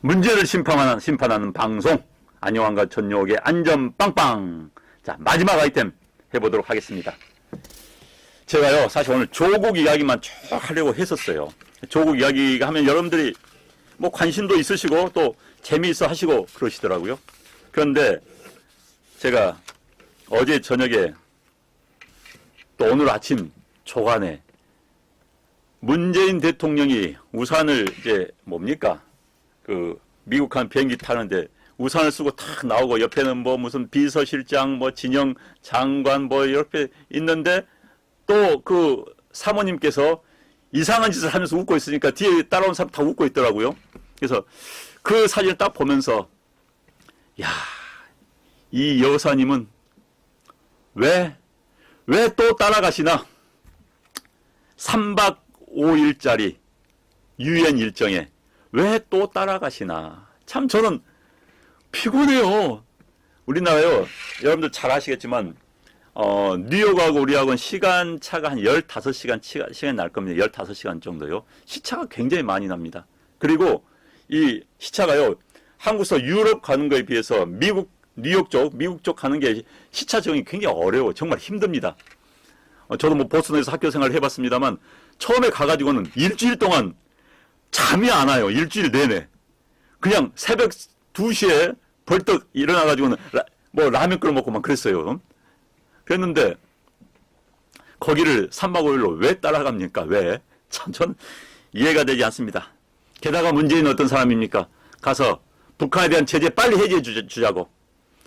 문제를 심판하는 방송, 안녕한가 전용옥의 안전 빵빵. 자, 마지막 아이템 해보도록 하겠습니다. 제가요, 사실 오늘 조국 이야기만 쭉 하려고 했었어요. 조국 이야기가 하면 여러분들이 뭐 관심도 있으시고 또 재미있어 하시고 그러시더라고요. 그런데 제가 어제 저녁에 또 오늘 아침 조간에 문재인 대통령이 우산을 이제 뭡니까? 미국 한 비행기 타는데 우산을 쓰고 탁 나오고 옆에는 뭐 무슨 비서실장, 뭐 진영 장관 뭐 이렇게 있는데 또 그 사모님께서 이상한 짓을 하면서 웃고 있으니까 뒤에 따라온 사람 다 웃고 있더라고요. 그래서 그 사진을 딱 보면서 야, 이 여사님은 왜 또 따라가시나? 3박 5일짜리 유엔 일정에 왜 또 따라가시나? 참 저는 피곤해요. 우리나라요, 여러분들 잘 아시겠지만 뉴욕하고 우리하고는 시간 차가 한 15시간 시간이 날 겁니다. 15시간 정도요. 시차가 굉장히 많이 납니다. 그리고 이 시차가요, 한국에서 유럽 가는 거에 비해서 미국 뉴욕 쪽 가는 게 시차 적응이 굉장히 어려워. 정말 힘듭니다. 저도 뭐 보스턴에서 학교 생활을 해봤습니다만 처음에 가가지고는 일주일 동안 잠이 안 와요. 일주일 내내. 그냥 새벽 2시에 벌떡 일어나가지고는 뭐 라면 끓여 먹고 막 그랬어요. 그랬는데 거기를 3박 5일로 왜 따라갑니까? 왜? 참 전 이해가 되지 않습니다. 게다가 문재인은 어떤 사람입니까? 가서 북한에 대한 제재 빨리 해제해 주자고.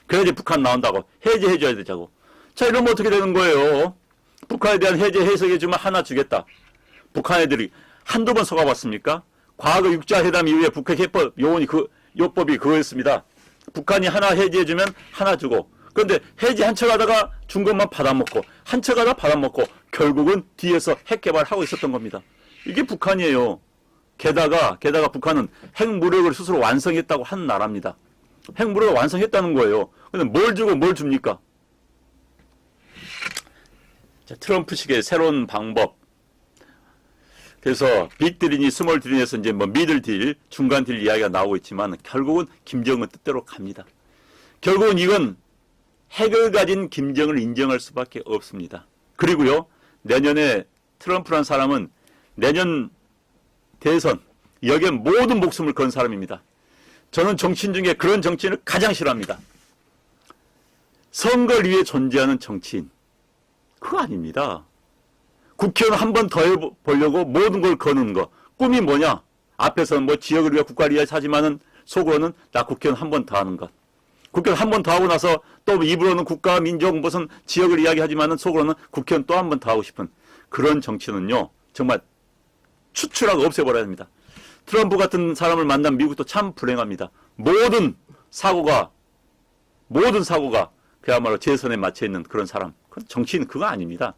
그래야지 북한 나온다고. 해제해 줘야 되자고. 자, 이러면 어떻게 되는 거예요? 북한에 대한 해제 해석해 주면 하나 주겠다. 북한 애들이 한두 번 속아봤습니까? 과거 6자 회담 이후에 북핵 해법 요법이 그거였습니다. 북한이 하나 해제해 주면 하나 주고. 그런데 해제 한 척 하다가 준 것만 받아먹고 한 척 하다 받아먹고 결국은 뒤에서 핵 개발하고 있었던 겁니다. 이게 북한이에요. 게다가 북한은 핵무력을 스스로 완성했다고 하는 나라입니다. 핵무력을 완성했다는 거예요. 근데 뭘 주고 뭘 줍니까? 자, 트럼프식의 새로운 방법. 그래서 빅딜이니 스몰딜에서 이제 뭐 미들딜, 중간딜 이야기가 나오고 있지만 결국은 김정은 뜻대로 갑니다. 결국은 이건 핵을 가진 김정을 인정할 수밖에 없습니다. 그리고요, 내년에 트럼프라는 사람은 내년 대선, 여기에 모든 목숨을 건 사람입니다. 저는 정치인 중에 그런 정치인을 가장 싫어합니다. 선거를 위해 존재하는 정치인. 그거 아닙니다. 국회의원 한 번 더 해보려고 모든 걸 거는 거. 꿈이 뭐냐? 앞에서는 뭐 지역을 위해 국가를 위해 하지만은 속으로는 나 국회의원 한 번 더 하는 것. 국회의원 한 번 더 하고 나서 또 입으로는 국가, 민족, 무슨 지역을 이야기하지만은 속으로는 국회의원 또 한 번 더 하고 싶은 그런 정치는요, 정말 추출하고 없애버려야 합니다. 트럼프 같은 사람을 만난 미국도 참 불행합니다. 모든 사고가 그야말로 재선에 맞춰 있는 그런 사람. 정치인은 그거 아닙니다.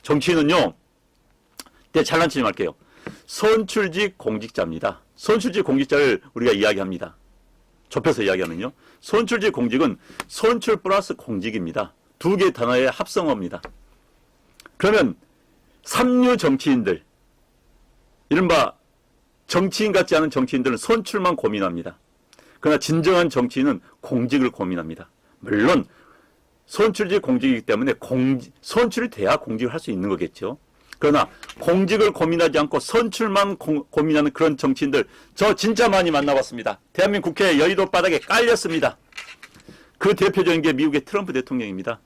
정치인은요, 잘난 척 할게요. 선출직 공직자입니다. 선출직 공직자를 우리가 이야기합니다. 좁혀서 이야기하면요, 선출직 공직은 선출 플러스 공직입니다. 두 개의 단어의 합성어입니다. 그러면 삼류 정치인들, 이른바 정치인 같지 않은 정치인들은 선출만 고민합니다. 그러나 진정한 정치인은 공직을 고민합니다. 물론 선출직 공직이기 때문에 선출이 돼야 공직을 할 수 있는 거겠죠. 그러나 공직을 고민하지 않고 선출만 고민하는 그런 정치인들, 저 진짜 많이 만나봤습니다. 대한민국 국회 여의도 바닥에 깔렸습니다. 그 대표적인 게 미국의 트럼프 대통령입니다.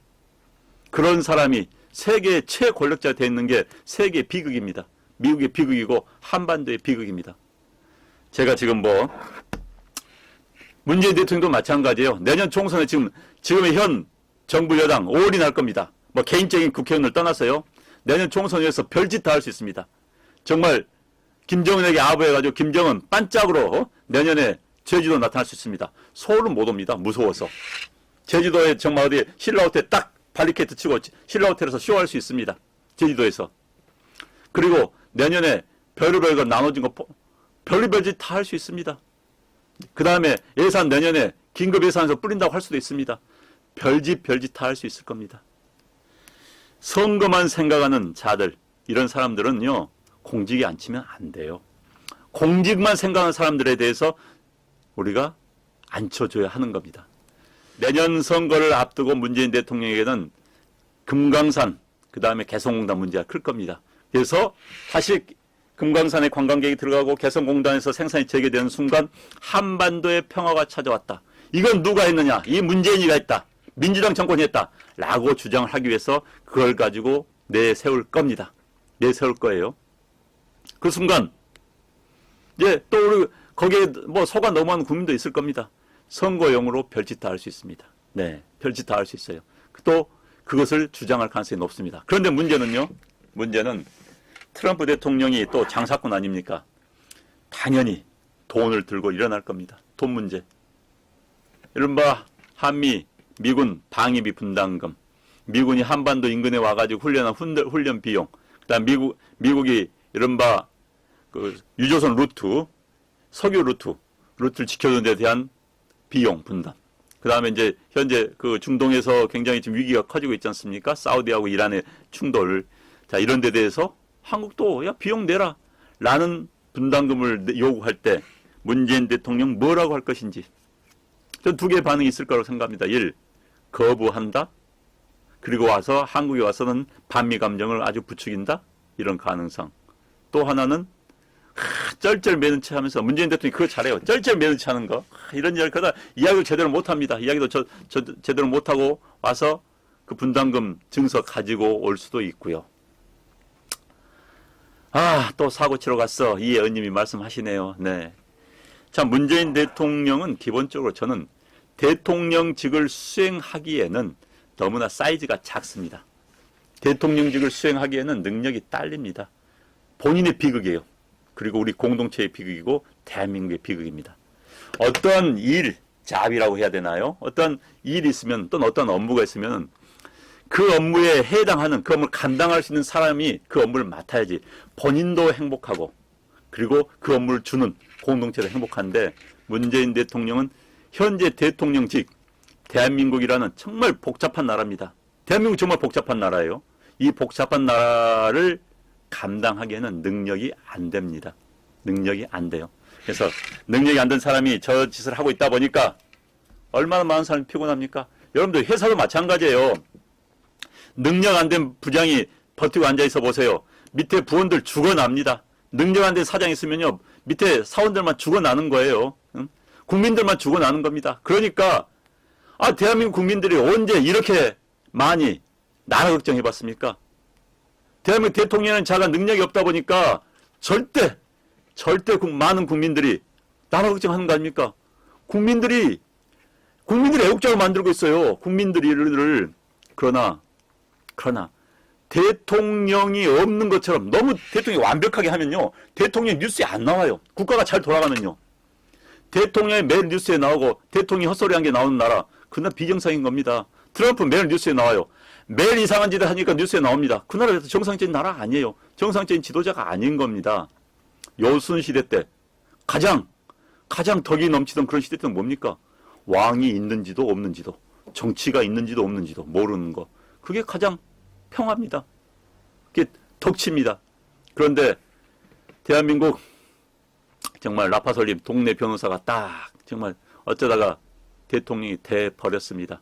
그런 사람이 세계 최권력자가 되어 있는 게 세계 비극입니다. 미국의 비극이고 한반도의 비극입니다. 제가 지금 문재인 대통령도 마찬가지예요. 내년 총선에 지금의 현 정부 여당 올인할 겁니다. 뭐 개인적인 국회의원을 떠나서요, 내년 총선에서 별짓 다 할 수 있습니다. 정말 김정은에게 아부해가지고 김정은 반짝으로 내년에 제주도 나타날 수 있습니다. 서울은 못 옵니다. 무서워서. 제주도에 정말 어디 신라호텔 딱 바리케이트 치고 신라호텔에서 쇼할 수 있습니다. 제주도에서. 그리고 내년에 별의별 거 나눠진 거 별의별 짓 다 할 수 있습니다. 그 다음에 예산 내년에 긴급 예산에서 뿌린다고 할 수도 있습니다. 별짓 다 할 수 있을 겁니다. 선거만 생각하는 자들, 이런 사람들은요, 공직에 앉히면 안 돼요. 공직만 생각하는 사람들에 대해서 우리가 앉혀줘야 하는 겁니다. 내년 선거를 앞두고 문재인 대통령에게는 금강산, 그 다음에 개성공단 문제가 클 겁니다. 그래서 다시 금강산에 관광객이 들어가고 개성공단에서 생산이 재개되는 순간 한반도의 평화가 찾아왔다. 이건 누가 했느냐? 이 문재인이가 했다. 민주당 정권이 했다. 라고 주장을 하기 위해서 그걸 가지고 내세울 겁니다. 내세울 거예요. 그 순간 이제 또 우리 거기에 뭐 속아 넘어가는 국민도 있을 겁니다. 선거용으로 별짓 다 할 수 있습니다. 네, 별짓 다 할 수 있어요. 또 그것을 주장할 가능성이 높습니다. 그런데 문제는요. 문제는 트럼프 대통령이 또 장사꾼 아닙니까? 당연히 돈을 들고 일어날 겁니다. 돈 문제. 이른바 한미, 미군 방위비 분담금, 미군이 한반도 인근에 와가지고 훈련한 훈련 비용, 그다음 미국이 이른바 그 유조선 루트, 석유 루트를 지켜주는 데 대한 비용 분담. 그 다음에 이제 현재 그 중동에서 굉장히 지금 위기가 커지고 있지 않습니까? 사우디하고 이란의 충돌. 자, 이런 데 대해서 한국도 야, 비용 내라. 라는 분담금을 요구할 때 문재인 대통령 뭐라고 할 것인지. 전 두 개의 반응이 있을 거라고 생각합니다. 1. 거부한다. 그리고 와서 한국에 와서는 반미 감정을 아주 부추긴다. 이런 가능성. 또 하나는 쩔쩔 매는 체 하면서 문재인 대통령이 그거 잘해요. 쩔쩔 매는 체 하는 거. 이런 이야기 그러다 이야기를 제대로 못합니다. 이야기도 제대로 못하고 와서 그 분담금 증서 가지고 올 수도 있고요. 또 사고 치러 갔어. 이 의원님이 말씀하시네요. 네. 자, 문재인 대통령은 기본적으로 저는 대통령직을 수행하기에는 너무나 사이즈가 작습니다. 대통령직을 수행하기에는 능력이 딸립니다. 본인의 비극이에요. 그리고 우리 공동체의 비극이고 대한민국의 비극입니다. 어떤 일, 잡이라고 해야 되나요? 어떤 일이 있으면 또는 어떤 업무가 있으면 그 업무에 해당하는 그 업무를 감당할 수 있는 사람이 그 업무를 맡아야지 본인도 행복하고 그리고 그 업무를 주는 공동체도 행복한데 문재인 대통령은 현재 대통령직 대한민국이라는 정말 복잡한 나라입니다. 대한민국 정말 복잡한 나라예요. 이 복잡한 나라를 감당하기에는 능력이 안 됩니다. 능력이 안 돼요. 그래서 능력이 안 된 사람이 저 짓을 하고 있다 보니까 얼마나 많은 사람이 피곤합니까? 여러분들 회사도 마찬가지예요. 능력 안 된 부장이 버티고 앉아있어 보세요. 밑에 부원들 죽어납니다. 능력 안 된 사장이 있으면요. 밑에 사원들만 죽어나는 거예요. 응? 국민들만 죽어나는 겁니다. 그러니까 대한민국 국민들이 언제 이렇게 많이 나라 걱정해봤습니까? 대한민국 대통령은 자가 능력이 없다 보니까 절대 많은 국민들이 나라 걱정하는 거 아닙니까? 국민들이 애국자를 만들고 있어요. 국민들을. 그러나 대통령이 없는 것처럼 너무 대통령이 완벽하게 하면요. 대통령 뉴스에 안 나와요. 국가가 잘 돌아가면요. 대통령이 매일 뉴스에 나오고 대통령이 헛소리한 게 나오는 나라. 그날 비정상인 겁니다. 트럼프 매일 뉴스에 나와요. 매일 이상한 짓을 하니까 뉴스에 나옵니다. 그 나라에서 정상적인 나라 아니에요. 정상적인 지도자가 아닌 겁니다. 요순 시대 때 가장 덕이 넘치던 그런 시대 때는 뭡니까? 왕이 있는지도 없는지도 정치가 있는지도 없는지도 모르는 거. 그게 가장 평화입니다. 그게 덕치입니다. 그런데 대한민국 정말 라파솔림 동네 변호사가 딱 정말 어쩌다가 대통령이 돼 버렸습니다.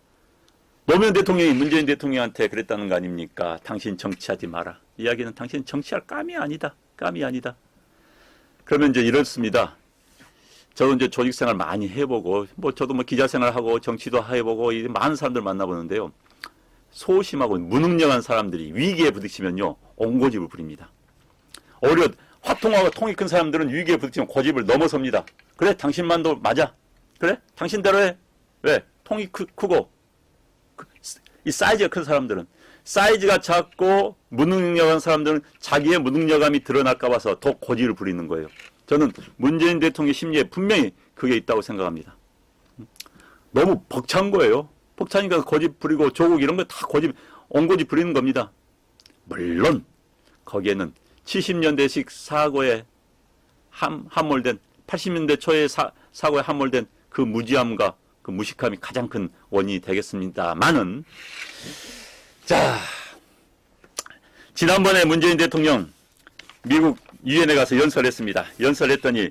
노무현 대통령이 문재인 대통령한테 그랬다는 거 아닙니까? 당신 정치하지 마라. 이야기는 당신 정치할 감이 아니다. 그러면 이제 이렇습니다. 저도 이제 조직생활 많이 해보고, 저도 기자생활하고 정치도 해보고, 많은 사람들 만나보는데요. 소심하고 무능력한 사람들이 위기에 부딪히면요, 옹고집을 부립니다. 오히려 화통하고 통이 큰 사람들은 위기에 부딪히면 고집을 넘어섭니다. 그래, 당신만도 맞아. 그래, 당신대로 해. 왜? 통이 크고, 이 사이즈가 큰 사람들은, 사이즈가 작고 무능력한 사람들은 자기의 무능력함이 드러날까 봐서 더 고집을 부리는 거예요. 저는 문재인 대통령의 심리에 분명히 그게 있다고 생각합니다. 너무 벅찬 거예요. 벅차니까 고집 부리고 조국 이런 거 다 옹고집 부리는 겁니다. 물론 거기에는 70년대식 사고에 함몰된 80년대 초의 사고에 함몰된 그 무지함과 그 무식함이 가장 큰 원인이 되겠습니다만은, 자, 지난번에 문재인 대통령 미국 유엔에 가서 연설했습니다. 연설했더니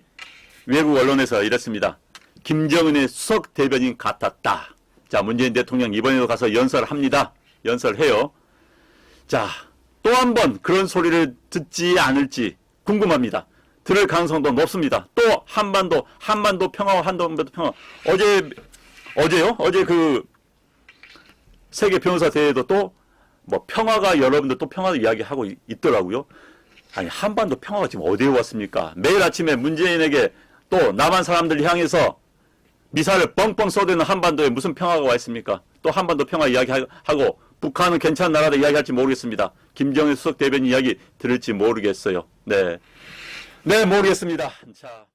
외국 언론에서 이랬습니다. 김정은의 수석 대변인 같았다. 자, 문재인 대통령 이번에도 가서 연설합니다. 연설해요. 자, 또 한 번 그런 소리를 듣지 않을지 궁금합니다. 들을 가능성도 높습니다. 또 한반도 평화와 한반도 평화. 어제요? 어제 그 세계 변호사 대회도 또 뭐 평화가 여러분들 또 평화 이야기하고 있더라고요. 아니, 한반도 평화가 지금 어디에 왔습니까? 매일 아침에 문재인에게 또 남한 사람들 향해서 미사일을 뻥뻥 쏘대는 한반도에 무슨 평화가 와 있습니까? 또 한반도 평화 이야기하고 북한은 괜찮은 나라다 이야기할지 모르겠습니다. 김정일 수석 대변인 이야기 들을지 모르겠어요. 네, 모르겠습니다. 자.